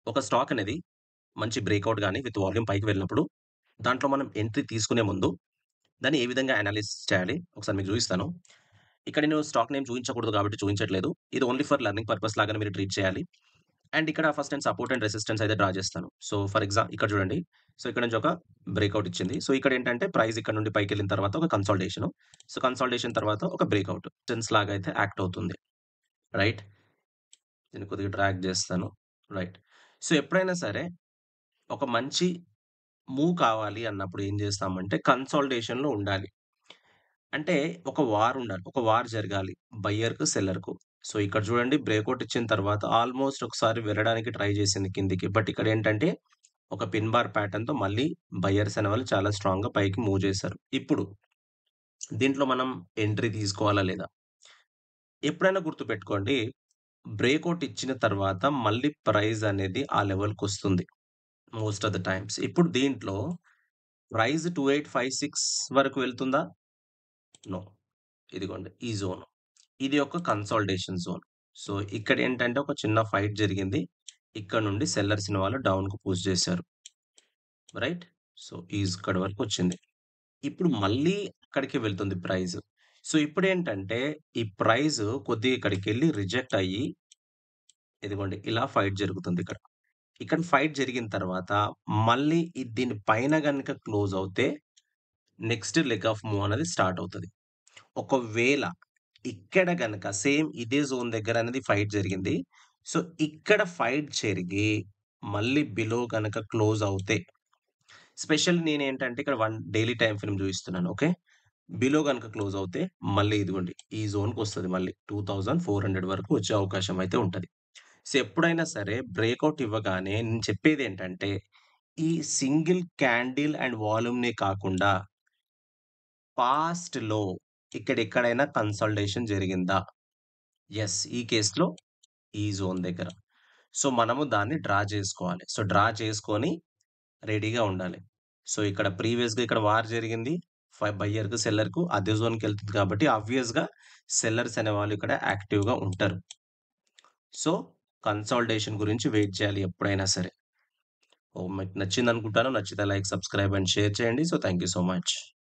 ఒక స్టాక్ అనేది మంచి బ్రేకౌట్ గాని విత్ వాల్యూమ్ పైకి వెళ్ళినప్పుడు, దాంట్లో మనం ఎంట్రీ తీసుకునే ముందు, దాన్ని ఏ విధంగా అనాలిసిస్ చేయాలి? ఒకసారి మీకు చూపిస్తాను. ఇక్కడ నేను స్టాక్ నేమ్ చూయించకూడదు కాబట్టి చూయించట్లేదు. ఇది ఓన్లీ ఫర్ లెర్నింగ్ పర్పస్ లాగానే మీరు ట్రీట్ చేయాలి. అండ్ ఇక్కడ ఫస్ట్ నేను సపోర్ట్ అండ్ రెసిస్టెన్స్ అయితే డ్రా చేస్తాను. సో, ఫర్ ఇక్కడ చూడండి. సో, ఇక్కడ నుంచి ఒక బ్రేకౌట్ ఇచ్చింది. సో, ఇక్కడేంటంటే ప్రైస్ ఇక్కడ నుండి పైకెళ్ళిన తర్వాత ఒక కన్సాలిడేషను. సో, కన్సాలిడేషన్ తర్వాత ఒక బ్రేకౌట్. రెసిస్టెన్స్ లాగా అయితే యాక్ట్ అవుతుంది. రైట్? దీన్ని కొద్దిగా డ్రాగ్ చేస్తాను. రైట్. సో, ఎప్పుడైనా సరే ఒక మంచి మూవ్ కావాలి అన్నప్పుడు ఏం చేస్తామంటే కన్సాలిడేషన్‌లో ఉండాలి. అంటే ఒక వార్ ఉండాలి. ఒక వార్ జరగాలి. బయ్యర్‌కు, సెల్లర్‌కు. సో, ఇక్కడ చూడండి బ్రేకౌట్ ఇచ్చిన తర్వాత ఆల్‌మోస్ట్ ఒకసారి వెళ్ళడానికి ట్రై చేసింది కిందికి. బట్ ఇక్కడేంటంటే ఒక పిన్ బార్ ప్యాటర్న్‌తో మళ్ళీ బయ్యర్స్ అనేవాళ్ళు చాలా స్ట్రాంగ్‌గా పైకి మూవ్ చేశారు. ఇప్పుడు దీంట్లో మనం ఎంట్రీ తీసుకోవాలా లేదా? ఎప్పుడైనా గుర్తుపెట్టుకోండి. బ్రేకౌట్ ఇచ్చిన తర్వాత మళ్ళీ ప్రైస్ అనేది ఆ లెవెల్‌కొస్తుంది మోస్ట్ ఆఫ్ ద టైమ్స్. ఇప్పుడు దీంట్లో ప్రైస్ 2856 వరకు వెళ్తుందా? నో. ఇదిగోండి ఈ జోన్. ఇది ఒక కన్సాలిడేషన్ జోన్. సో, ఇక్కడేంటంటే ఒక చిన్న ఫైట్ జరిగింది. ఇక్కడ నుండి సెల్లర్స్‌ని వాళ్ళు డౌన్‌కి పుష్ చేశారు. రైట్? సో, ఇక్కడి వరకొచ్చింది. ఇప్పుడు మళ్ళీ అక్కడికే వెళ్తుంది ప్రైస్. సో, ఇప్పుడేంటంటే ఈ ప్రైస్ కొద్దిగా ఇక్కడికెళ్ళి రిజెక్ట్ అయ్యి ఇదిగోండి ఇలా ఫైట్ జరుగుతుందిక్కడ. ఇక్కడ ఫైట్ జరిగిన తర్వాత మళ్ళీ దీని పైన గనుక క్లోజ్ అవుతే నెక్స్ట్ లెగ్ ఆఫ్ మూవ్ అనేది స్టార్ట్ అవుతది. ఒకవేళ ఇక్కడ గనక సేమ్ ఇదే జోన్ దగ్గర అనేది ఫైట్ జరిగింది. సో, ఇక్కడ ఫైట్ జరిగి మళ్ళీ బిలో గనక క్లోజ్ అవుతే స్పెషల్ నేనేంటంటే ఇక్కడ 1 డైలీ టైమ్ ఫ్రేమ్ చూయిస్తున్నాను. ఓకే. బిలో గనక క్లోజ్ అవుతే మళ్ళీ ఇదిగోండి ఈ జోన్‌కొస్తది మళ్ళీ. 2400 వరకు వచ్చే అవకాశం అయితే ఉంటది. సో, ఎప్పుడైనా సరే బ్రేకౌట్ ఇవ్వగానే నేను చెప్పేదేంటంటే ఈ సింగిల్ క్యాండిల్ అండ్ వాల్యూమ్‌నే కాకుండా పాస్ట్‌లో ఇక్కడెక్కడైనా కన్సాలిడేషన్ జరిగిందా? యెస్. ఈ కేస్‌లో ఈ జోన్ దగ్గర. సో, మనము దాన్ని డ్రా చేసుకోవాలి. సో, డ్రా చేసుకొని రెడీగా ఉండాలి. సో, ఇక్కడ ప్రీవియస్‌గా ఇక్కడ వార్ జరిగింది. బయ్యర్‌కు, సెల్లర్‌కు అదే జోన్‌కెళ్తుంది కాబట్టి ఆబ్వియస్‌గా సెల్లర్స్ అనేవాళ్ళు ఇక్కడ యాక్టివ్‌గా ఉంటారు. సో, కన్సాలిడేషన్ గురించి వెయిట్ చేయాలి ఎప్పుడైనా సరే. ఓహ్! మీకు నచ్చిందనుకుంటాను. నచ్చితే లైక్, సబ్స్క్రైబ్ అండ్ షేర్ చేయండి. So, thank you so much.